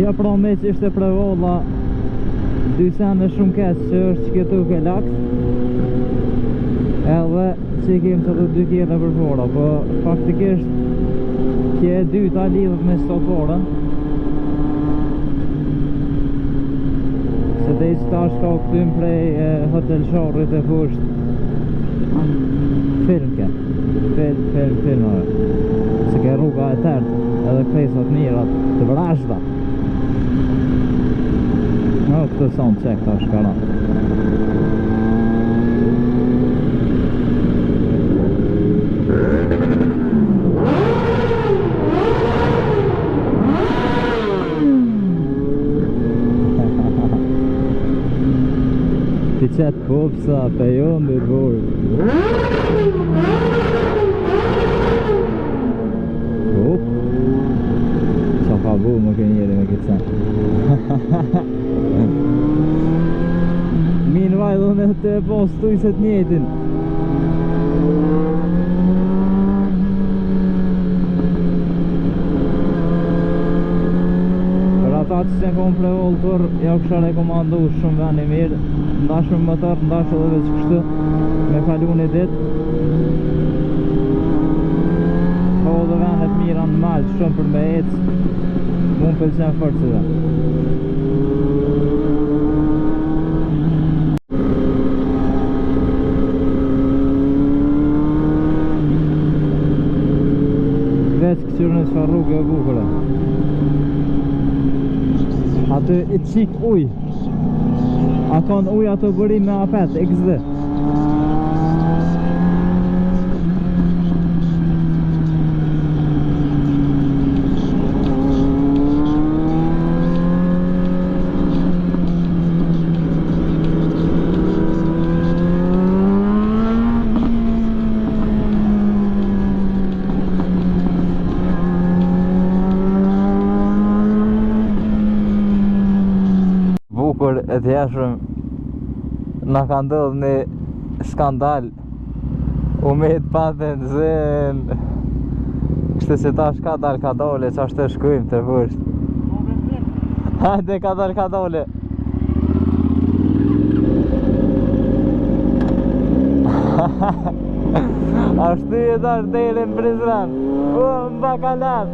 Kjo pra me që ishte prevolla 2 sene shumë keq që është që këtu ke laks edhe që i kemë që të 2 kjene për fora, po faktikisht kje e dyta lidhët me sot forën se dhe i qëta shka këtym prej hotel shorit e fusht film ke filmave se ke rruga e tërtë edhe kresat mirat të vrashta. No, këtë sound check ta shkara. Ti qëtë popsa, pe jo në dërvoj. Hop. Qa fa bu më ke njeri me këtë sen. Meanwhile, unë të postuj se të njetin. Për ata që se kom prevoltur, ja kësha rekomandu shumë veni mirë. Ndash me motor, ndash edhe veç kështu me kalu një dit. Po dhe venet mira në malë shumë për me ecë. Më pëlqen fort se dhe. Veç këqyrë në qëfar rrugë e bukure. Atë i qik uj. A kanë uj ato bërim me apet, XD. Bukur e të jashëm na ka ndodhë një skandal u me të paten zën kështë se ta shka dal ka dole që ashtë të shkujmë të vësht hajde ka dal ka dole ashtu e dash dele në Prizren u më bakalat